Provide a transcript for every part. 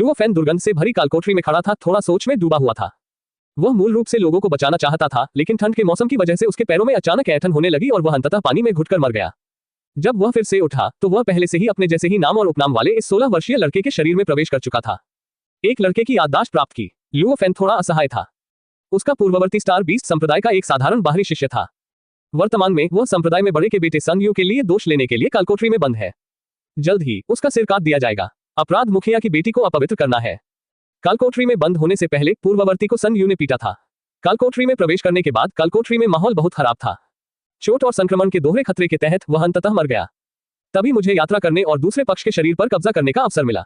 Luo fan दुर्गंध से भरी कालकोठरी में खड़ा था, थोड़ा सोच में डूबा हुआ था। वह मूल रूप से लोगों को बचाना चाहता था, लेकिन ठंड के मौसम की वजह से उसके पैरों में अचानक ऐंठन होने लगी और वह अंततः पानी में घुटकर मर गया। जब वह फिर से उठा तो वह पहले से ही अपने जैसे ही नाम और उपनाम वाले इस 16 वर्षीय लड़के के शरीर में प्रवेश कर चुका था। एक लड़के की याददाश्त प्राप्त की। लुओ फैन थोड़ा असहाय था। उसका पूर्ववर्ती स्टार बीस्ट संप्रदाय का एक साधारण बाहरी शिष्य था। वर्तमान में वह संप्रदाय में बड़े के बेटे सन यू के लिए दोष लेने के लिए कालकोठरी में बंद है। जल्द ही उसका सिर काट दिया जाएगा। अपराध मुखिया की बेटी को अपवित्र करना है। कालकोठरी में बंद होने से पहले पूर्ववर्ती को सन यू ने पीटा था। कालकोठरी में प्रवेश करने के बाद कालकोठरी में माहौल बहुत खराब था। चोट और संक्रमण के दोहरे खतरे के तहत वह अंततः मर गया। तभी मुझे यात्रा करने और दूसरे पक्ष के शरीर पर कब्जा करने का अवसर मिला।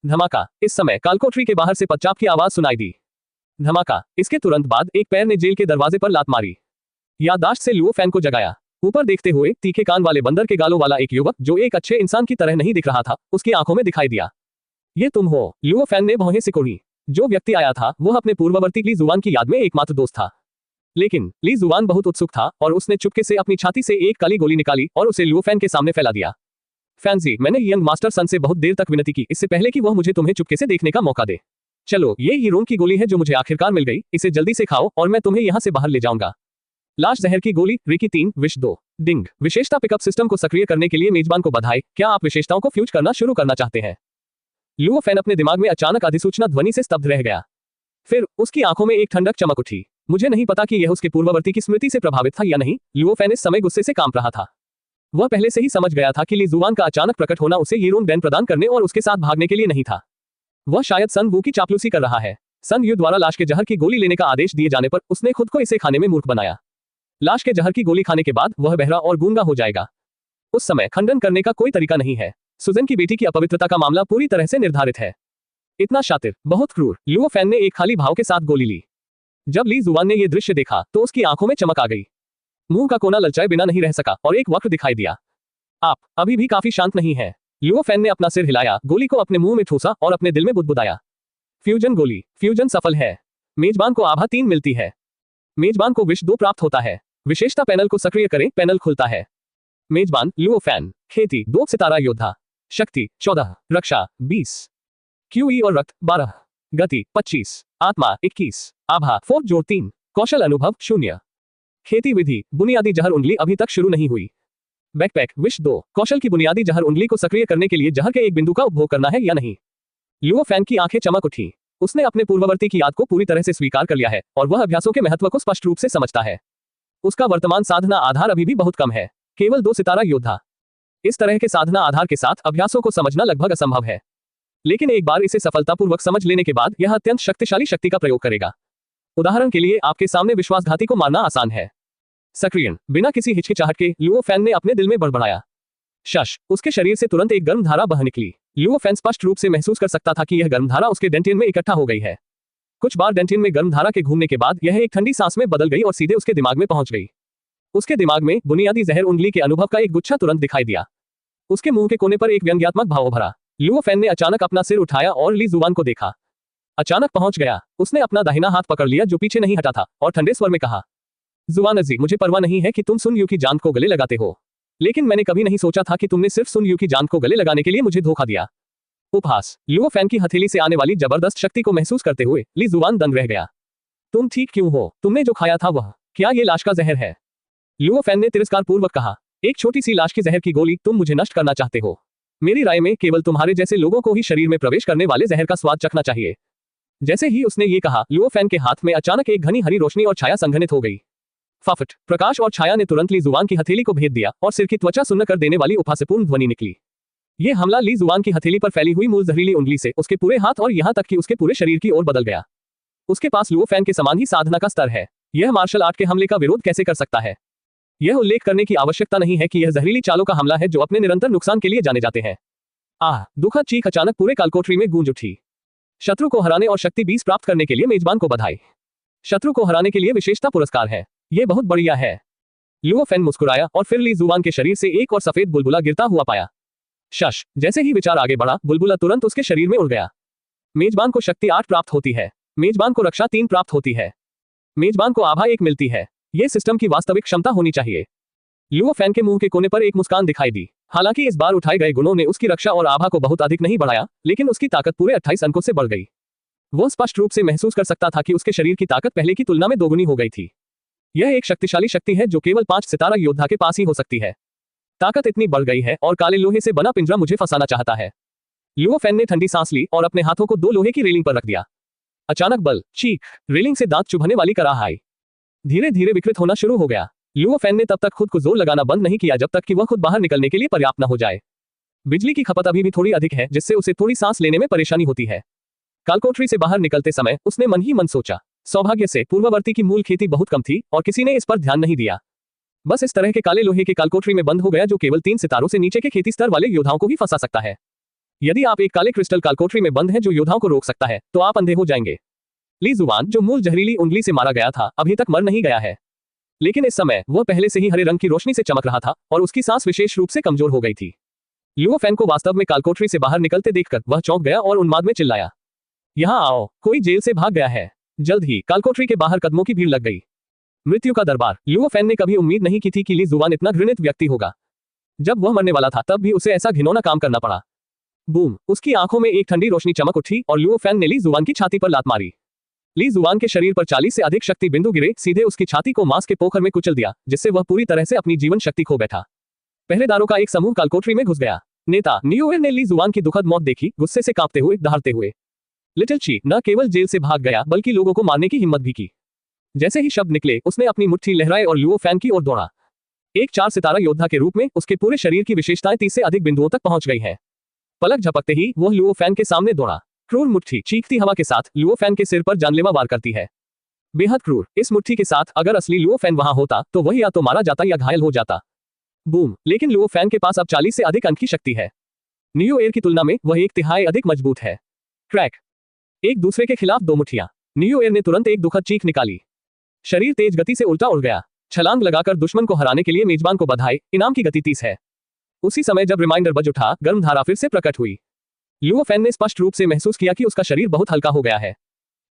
धमाका। इस समय कालकोठरी के बाहर से पदचाप की आवाज सुनाई दी। धमाका। इसके तुरंत बाद एक पैर ने जेल के दरवाजे पर लात मारी। याददाश्त से लुओ फैन को जगाया। ऊपर देखते हुए तीखे कान वाले बंदर के गालों वाला एक युवक जो एक अच्छे इंसान की तरह नहीं दिख रहा था, उसकी आंखों में दिखाई दिया। ये तुम हो? लुओ फैन ने भौहें सिकोड़ी। जो व्यक्ति आया था वह अपने पूर्ववर्ती ली जुआन की याद में एकमात्र दोस्त था। लेकिन ली जुआन बहुत उत्सुक था और उसने चुपके से अपनी छाती से एक काली गोली निकाली और उसे लुओ फैन के सामने फैला दिया। फैन जी, मैंने यंग मास्टर सन से बहुत देर तक विनती की, इससे पहले कि वह मुझे तुम्हें चुपके से देखने का मौका दे। चलो, ये हीरोन की गोली है जो मुझे आखिरकार मिल गई, इसे जल्दी से खाओ और मैं तुम्हें यहाँ से बाहर ले जाऊंगा। लाश जहर की गोली, रिकी 3, विश 2। डिंग। विशेषता पिकअप सिस्टम को सक्रिय करने के लिए मेजबान को बधाई। क्या आप विशेषताओं को फ्यूज करना शुरू करना चाहते हैं? लुओ फैन अपने दिमाग में अचानक अधिसूचना ध्वनि से स्तब्ध रह गया। फिर उसकी आंखों में एक ठंडक चमक उठी। मुझे नहीं पता कि यह उसके पूर्ववर्ती की स्मृति से प्रभावित था या नहीं। लुओ फैन इस समय गुस्से से कांप रहा था। वह पहले से ही समझ गया था कि ली जुआन का अचानक प्रकट होना उसे यीरोन डैन प्रदान करने और उसके साथ भागने के लिए नहीं था। वह शायद सन वू की चापलूसी कर रहा है। सन यू द्वारा लाश के जहर की गोली लेने का आदेश दिए जाने पर उसने खुद को इसे खाने में मूर्ख बनाया। लाश के जहर की गोली खाने के बाद वह बहरा और गूंगा हो जाएगा। उस समय खंडन करने का कोई तरीका नहीं है। सुजन की बेटी की अपवित्रता का मामला पूरी तरह से निर्धारित है। इतना शातिर, बहुत क्रूर। लुओ फैन ने एक खाली भाव के साथ गोली ली। जब ली जुआन ने यह दृश्य देखा तो उसकी आंखों में चमक आ गई। मुंह का कोना ललचाए बिना नहीं रह सका और एक वक्र दिखाई दिया। आप अभी भी काफी शांत नहीं है। लुओ फैन ने अपना सिर हिलाया, गोली को अपने मुंह में ठूसा और अपने दिल में बुदबुदाया। फ्यूजन गोली। फ्यूजन सफल है। मेजबान को आभा 3 मिलती है। मेजबान को विश 2 प्राप्त होता है। विशेषता पैनल को सक्रिय करें, पैनल खुलता है। मेजबान लुओ फैन। खेती 2 सितारा योद्धा। शक्ति 14, रक्षा 20, क्यूई और रक्त 12, गति 25, आत्मा 21, आभा 4+3, कौशल अनुभव 0। खेती विधि, बुनियादी जहर उंगली अभी तक शुरू नहीं हुई। बैकपैक विश 2, कौशल की बुनियादी जहर उंगली को सक्रिय करने के लिए जहर के एक बिंदु का उपभोग करना है या नहीं। लुओ फैन की आंखें चमक उठी। उसने अपने पूर्ववर्ती की याद को पूरी तरह से स्वीकार कर लिया है और वह अभ्यासों के महत्व को स्पष्ट रूप से समझता है। उसका वर्तमान साधना आधार अभी भी बहुत कम है, केवल 2 सितारा योद्धा। इस तरह के साधना आधार के साथ अभ्यासों को समझना लगभग असंभव है। लेकिन एक बार इसे सफलतापूर्वक समझ लेने के बाद यह अत्यंत शक्तिशाली शक्ति का प्रयोग करेगा। उदाहरण के लिए आपके सामने विश्वासघाती को मारना आसान है। सक्रियण। बिना किसी हिचकिचाहट के लुओ फैन ने अपने दिल में बड़बड़ाया। शश। उसके शरीर से तुरंत एक गर्म धारा बह निकली। लुओ फैन स्पष्ट रूप से महसूस कर सकता था कि यह गर्म धारा उसके डेंटिन में इकट्ठा हो गई है। कुछ बार डेंटिन में गर्म धारा के घूमने के बाद यह एक ठंडी सांस में बदल गई और सीधे उसके दिमाग में पहुंच गई। उसके दिमाग में बुनियादी जहर उंगली के अनुभव का एक गुच्छा तुरंत दिखाई दिया। उसके मुंह के कोने पर एक व्यंग्यात्मक भाव भरा। लुओ फैन ने अचानक अपना सिर उठाया और ली जुआन को देखा। अचानक पहुंच गया। उसने अपना दाहिना हाथ पकड़ लिया जो पीछे नहीं हटा था और ठंडे स्वर में कहा, जुआन जी, मुझे परवाह नहीं है कि तुम सुन यू की जान को गले लगाते हो, लेकिन मैंने कभी नहीं सोचा था कि तुमने सिर्फ सुन यू की जान को गले लगाने के लिए मुझे धोखा दिया। उपहास। लुओ फैन की हथेली से आने वाली जबरदस्त शक्ति को महसूस करते हुए ली जुआन दंग रह गया। तुम ठीक क्यों हो? तुमने जो खाया था वह, क्या ये लाश का जहर है? लुओ फैन ने तिरस्कार पूर्वक कहा, एक छोटी सी लाश की जहर की गोली, तुम मुझे नष्ट करना चाहते हो? मेरी राय में केवल तुम्हारे जैसे लोगों को ही शरीर में प्रवेश करने वाले जहर का स्वाद चखना चाहिए। जैसे ही उसने ये कहा, लुओ फैन के हाथ में अचानक एक घनी हरी रोशनी और छाया संघनित हो गई। फफट। प्रकाश और छाया ने तुरंत ली जुआन की हथेली को भेद दिया और सिर की त्वचा सुन्न कर देने वाली उपहासपूर्ण ध्वनि निकली। ये हमला ली जुआन की हथेली पर फैली हुई मूल जहरीली उंगली से उसके पूरे हाथ और यहां तक कि उसके पूरे शरीर की ओर बदल गया। उसके पास लुओ फैन के समान ही साधना का स्तर है। यह मार्शल आर्ट के हमले का विरोध कैसे कर सकता है? यह उल्लेख करने की आवश्यकता नहीं है कि यह जहरीली चालों का हमला है जो अपने निरंतर नुकसान के लिए जाने जाते हैं। आह! दुखद चीख अचानक पूरे कालकोठरी में गूंज उठी। शत्रु को हराने और शक्ति 20 प्राप्त करने के लिए मेजबान को बधाई। शत्रु को हराने के लिए विशेषता पुरस्कार है। यह बहुत बढ़िया है। लुओ फैन मुस्कुराया और फिर ली जुआन के शरीर से एक और सफेद बुलबुला गिरता हुआ पाया। शश। जैसे ही विचार आगे बढ़ा, बुलबुला तुरंत उसके शरीर में उड़ गया। मेजबान को शक्ति 8 प्राप्त होती है। मेजबान को रक्षा 3 प्राप्त होती है। मेजबान को आभा 1 मिलती है। यह सिस्टम की वास्तविक क्षमता होनी चाहिए। लुओ फैन के मुंह के कोने पर एक मुस्कान दिखाई दी। हालांकि इस बार उठाए गए गुणों ने उसकी रक्षा और आभा को बहुत अधिक नहीं बढ़ाया, लेकिन उसकी ताकत पूरे 28 अंकों से बढ़ गई। वह स्पष्ट रूप से महसूस कर सकता था कि उसके शरीर की ताकत पहले की तुलना में दोगुनी हो गई थी। यह एक शक्तिशाली शक्ति है जो केवल 5 सितारा योद्धा के पास ही हो सकती है। ताकत इतनी बढ़ गई है और काले लोहे से बना पिंजरा मुझे फंसाना चाहता है। लुओ फैन ने ठंडी सांस ली और अपने हाथों को 2 लोहे की रेलिंग पर रख दिया। अचानक बल, चीख, रेलिंग से दांत चुभने वाली कराह आई। धीरे धीरे विकृत होना शुरू हो गया। लुओ फैन ने तब तक खुद को जोर लगाना बंद नहीं किया जब तक कि वह खुद बाहर निकलने के लिए पर्याप्त न हो जाए। बिजली की खपत अभी भी थोड़ी अधिक है, जिससे उसे थोड़ी सांस लेने में परेशानी होती है। कालकोठरी से बाहर निकलते समय उसने मन ही मन सोचा, सौभाग्य से पूर्ववर्ती की मूल खेती बहुत कम थी और किसी ने इस पर ध्यान नहीं दिया। बस इस तरह के काले लोहे के कालकोठरी में बंद हो गया जो केवल 3 सितारों से नीचे के खेती स्तर वाले योद्धाओं को ही फंसा सकता है। यदि आप एक काले क्रिस्टल कालकोठरी में बंद हैं जो योद्धाओं को रोक सकता है, तो आप अंधे हो जाएंगे। ली जुबान, जो मूल जहरीली उंगली से मारा गया था, अभी तक मर नहीं गया है, लेकिन इस समय वह पहले से ही हरे रंग की रोशनी से चमक रहा था और उसकी सांस विशेष रूप से कमजोर हो गई थी। लुओ फैन को वास्तव में कालकोठरी से बाहर निकलते देखकर वह चौंक गया और उन्माद में चिल्लाया, यहां आओ, कोई जेल से भाग गया है। जल्द ही कालकोठरी के बाहर कदमों की भीड़ लग गई। मृत्यु का दरबार। लुओ फैन ने कभी उम्मीद नहीं की थी कि ली जुबान इतना घृणित व्यक्ति होगा। जब वह मरने वाला था तब भी उसे ऐसा घिनौना काम करना पड़ा। बूम, उसकी आंखों में एक ठंडी रोशनी चमक उठी और लुओ फैन ने ली जुबान की छाती पर लात मारी। ली जुबान के शरीर पर 40 से अधिक शक्ति बिंदु गिरे, सीधे उसकी छाती को मांस के पोखर में कुचल दिया, जिससे वह पूरी तरह से अपनी जीवन शक्ति खो बैठा। पहरेदारों का एक समूह कालकोठरी में घुस गया। नेता नियोएर ने ली जुबान की दुखद मौत देखी, गुस्से से कांपते हुए, दहाड़ते हुए। लिटिल ची न केवल जेल से भाग गया बल्कि लोगों को मारने की हिम्मत भी की। जैसे ही शब्द निकले उसने अपनी मुट्ठी लहराए और लुओ फैन की ओर दौड़ा। एक 4 सितारा योद्धा के रूप में उसके पूरे शरीर की विशेषताएं 30 से अधिक बिंदुओं तक पहुंच गई हैं। पलक झपकते ही वह लुओ फैन के सामने दौड़ा। क्रूर मुट्ठी चीखती हवा के साथ लुओ फैन के सिर पर जानलेवा वार करती है। बेहद क्रूर। इस मुट्ठी के साथ अगर असली लुओ फैन वहां होता तो वह या तो मारा जाता या घायल हो जाता। बूम, लेकिन लुओ फैन के पास अब 40 से अधिक अंक की शक्ति है। नियोएर की तुलना में वह 1 तिहाई अधिक मजबूत है। क्रैक, एक दूसरे के खिलाफ 2 मुट्ठियां। नियोएर ने तुरंत एक दुखद चीख निकाली। शरीर तेज गति से उल्टा उड़ गया। छलांग लगाकर दुश्मन को हराने के लिए मेजबान को बधाई, इनाम की गति 30 है। उसी समय जब रिमाइंडर बज उठा, गर्म धारा फिर से प्रकट हुई। लुओ फैन ने स्पष्ट रूप से महसूस किया कि उसका शरीर बहुत हल्का हो गया है।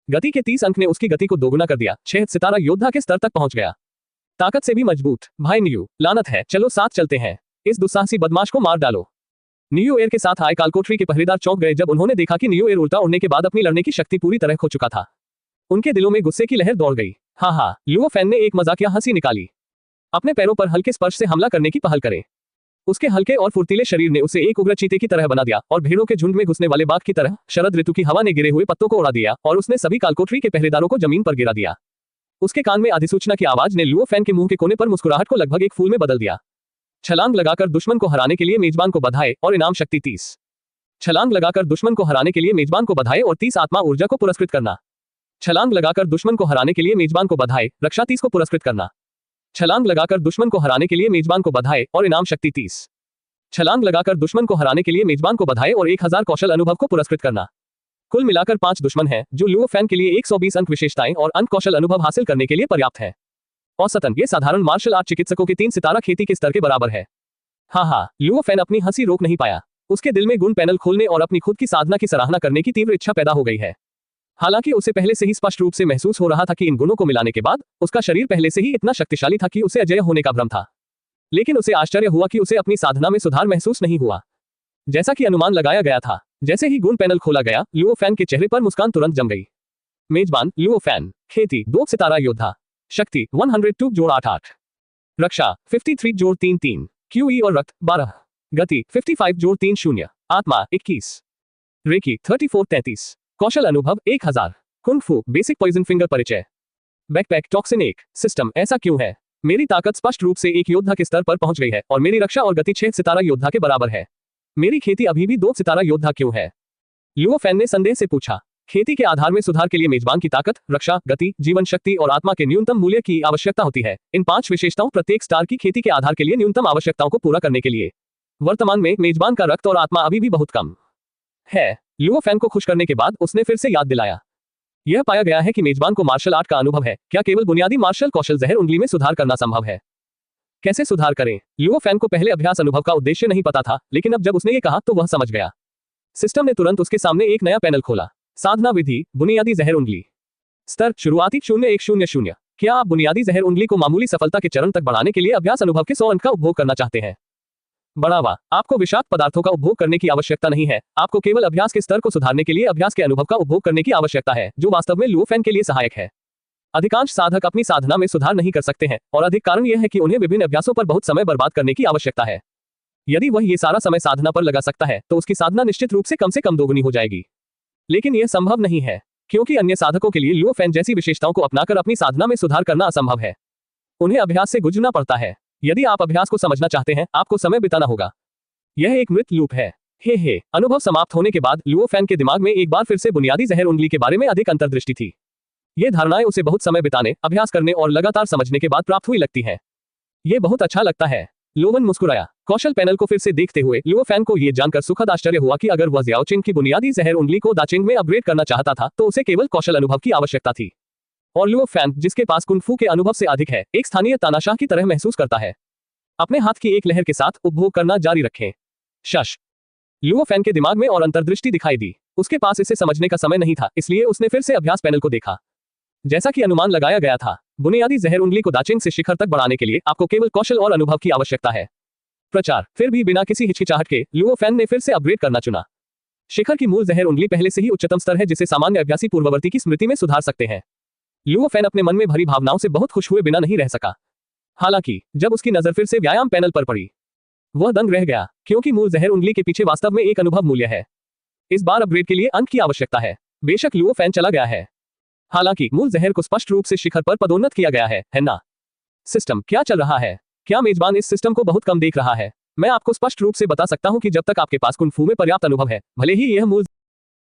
गति के 30 अंक ने उसकी गति को दोगुना कर दिया। 6 सितारा योद्धा के स्तर तक पहुंच गया। ताकत से भी मजबूत। भाई नियू, लानत है, चलो साथ चलते हैं। इस दुस्साहसी बदमाश को मार डालो। नियोएर के साथ आए कालकोठरी के पहरेदार चौंक गए जब उन्होंने देखा कि नियोएर उल्टा उड़ने के बाद अपनी लड़ने की शक्ति पूरी तरह खो चुका था। उनके दिलों में गुस्से की लहर दौड़ गई। हाँ, लुओ फैन ने एक मजाकिया हंसी निकाली। अपने पैरों पर हल्के स्पर्श से हमला करने की पहल करें। उसके हल्के और फुर्तीले शरीर ने उसे एक उग्र चीते की तरह बना दिया और भेड़ों के झुंड में घुसने वाले बाघ की तरह शरद ऋतु की हवा ने गिरे हुए पत्तों को उड़ा दिया और उसने सभी कालकोठरी के पहरेदारों को जमीन पर गिरा दिया। उसके कान में अधिसूचना की आवाज ने लुओ फैन के मुंह के कोने पर मुस्कुराहट को लगभग एक फूल में बदल दिया। छलांग लगाकर दुश्मन को हराने के लिए मेजबान को बधाई और इनाम शक्ति 30। छलांग लगाकर दुश्मन को हराने के लिए मेजबान को बधाई और 30 आत्मा ऊर्जा को पुरस्कृत करना। छलांग लगाकर दुश्मन को हराने के लिए मेजबान को बधाई, रक्षा 30 को पुरस्कृत करना। छलांग लगाकर दुश्मन को हराने के लिए मेजबान को बधाई और इनाम शक्ति 30। छलांग लगाकर दुश्मन को हराने के लिए मेजबान को बधाई और 1000 कौशल अनुभव को पुरस्कृत करना। कुल मिलाकर 5 दुश्मन हैं जो लुओ फैन के लिए 120 अंक विशेषताएं और अंक कौशल अनुभव हासिल करने के लिए पर्याप्त है। औसतन ये साधारण मार्शल आर्ट चिकित्सकों के 3 सितारा खेती के स्तर के बराबर है। हाँ, लुओ फैन अपनी हंसी रोक नहीं पाया। उसके दिल में गुण पैनल खोलने और अपनी खुद की साधना की सराहना करने की तीव्र इच्छा पैदा हो गई है। हालांकि उसे पहले से ही स्पष्ट रूप से महसूस हो रहा था कि इन गुणों को मिलाने के बाद उसका शरीर पहले से ही इतना शक्तिशाली था कि उसे अजेय होने का भ्रम था। लेकिन उसे आश्चर्य हुआ कि उसे अपनी साधना में सुधार महसूस नहीं हुआ, जैसा कि अनुमान लगाया गया था। जैसे ही गुण पैनल खोला गया, लुओ फैन के चेहरे पर मुस्कान तुरंत जम गई। मेजबान लुओ फैन, खेती 2 सितारा योद्धा, शक्ति 102 जोड़ 8, रक्षा 53 जोड़ 3, क्यूई और रक्त 12, गति 55 जोड़ 30, आत्मा 21, रेकी 34-33, कौशल अनुभव 1000, कुंग फू बेसिक पॉइजन फिंगर परिचय, बैकपैक टॉक्सिन 1 सिस्टम। ऐसा क्यों है? मेरी ताकत स्पष्ट रूप से एक योद्धा के स्तर पर पहुंच गई है और मेरी रक्षा और गति 6 सितारा योद्धा के बराबर है। मेरी खेती अभी भी 2 सितारा योद्धा क्यों है? लुओ फैन ने संदेह से पूछा। खेती के आधार में सुधार के लिए मेजबान की ताकत, रक्षा, गति, जीवन शक्ति और आत्मा के न्यूनतम मूल्य की आवश्यकता होती है। इन 5 विशेषताओं प्रत्येक स्टार की खेती के आधार के लिए न्यूनतम आवश्यकताओं को पूरा करने के लिए। वर्तमान में मेजबान का रक्त और आत्मा अभी भी बहुत कम है। लुओ फैन को खुश करने के बाद उसने फिर से याद दिलाया। यह पाया गया है कि मेजबान को मार्शल आर्ट का अनुभव है। क्या केवल बुनियादी मार्शल कौशल जहर उंगली में सुधार करना संभव है? कैसे सुधार करें? लुओ फैन को पहले अभ्यास अनुभव का उद्देश्य नहीं पता था, लेकिन अब जब उसने ये कहा तो वह समझ गया। सिस्टम ने तुरंत उसके सामने एक नया पैनल खोला। साधना विधि, बुनियादी जहर उंगली, स्तर शुरुआती 0100। क्या आप बुनियादी जहर उंगली को मामूली सफलता के चरण तक बढ़ाने के लिए अभ्यास अनुभव के 100 अंक का उपभोग करना चाहते हैं? बढ़ावा। आपको विषाक्त पदार्थों का उपभोग करने की आवश्यकता नहीं है, आपको केवल अभ्यास के स्तर को सुधारने के लिए अभ्यास के अनुभव का उपभोग करने की आवश्यकता है, जो वास्तव में लुओफेन के लिए सहायक है। अधिकांश साधक अपनी साधना में सुधार नहीं कर सकते हैं, और अधिक कारण यह है कि उन्हें विभिन्न अभ्यासों पर बहुत समय बर्बाद करने की आवश्यकता है। यदि वह ये सारा समय साधना पर लगा सकता है, तो उसकी साधना निश्चित रूप से कम दोगुनी हो जाएगी। लेकिन यह संभव नहीं है, क्योंकि अन्य साधकों के लिए लुओफेन जैसी विशेषताओं को अपनाकर अपनी साधना में सुधार करना असंभव है। उन्हें अभ्यास से गुजरना पड़ता है। यदि आप अभ्यास को समझना चाहते हैं, आपको समय बिताना होगा। यह एक मृत लूप है। हे अनुभव समाप्त होने के बाद लुओफेन के दिमाग में एक बार फिर से बुनियादी जहर उंगली के बारे में अधिक अंतर्दृष्टि थी। ये धारणाएं उसे बहुत समय बिताने, अभ्यास करने और लगातार समझने के बाद प्राप्त हुई लगती हैं। ये बहुत अच्छा लगता है। लोवन मुस्कुराया। कौशल पैनल को फिर से देखते हुए लुओफेन को यह जानकर सुखद आश्चर्य हुआ कि अगर वह ज़ियाओचिंग की बुनियादी जहर उंगली को दाचिंग में अपग्रेड करना चाहता था, तो उसे केवल कौशल अनुभव की आवश्यकता थी। और लुओफेन, जिसके पास कुंग-फू के अनुभव से अधिक है, एक स्थानीय तानाशाह की तरह महसूस करता है। अपने हाथ की एक लहर के साथ उपभोग करना जारी रखें। शश। लुओफेन के दिमाग में और अंतर्दृष्टि दिखाई दी। उसके पास इसे समझने का समय नहीं था, इसलिए उसने फिर से अभ्यास पैनल को देखा। जैसा कि अनुमान लगाया गया था, बुनियादी जहर उंगली को दाचिंग से शिखर तक बढ़ाने के लिए आपको केवल कौशल और अनुभव की आवश्यकता है। प्रचार। फिर भी बिना किसी हिचकिचाहट के लुओफेन ने फिर से अपग्रेड करना चुना। शिखर की मूल जहर उंगली पहले से ही उच्चतम स्तर है, जिसे सामान्य अभ्यासी पूर्ववर्ती की स्मृति में सुधार सकते हैं। लुओफेन अपने मन में भरी भावनाओं से बहुत खुश हुए बिना नहीं रह सका। हालांकि जब उसकी नजर फिर से व्यायाम पैनल पर पड़ी, वह दंग रह गया, क्योंकि मूल जहर उंगली के पीछे वास्तव में एक अनुभव मूल्य है। इस बार अपग्रेड के लिए अंक की आवश्यकता है। बेशक लुओफेन चला गया है, हालांकि मूल जहर को स्पष्ट रूप से शिखर पर पदोन्नत किया गया है ना? सिस्टम क्या चल रहा है? क्या मेजबान इस सिस्टम को बहुत कम देख रहा है? मैं आपको स्पष्ट रूप से बता सकता हूं कि जब तक आपके पास कुंग-फू में पर्याप्त अनुभव है, भले ही यह मूल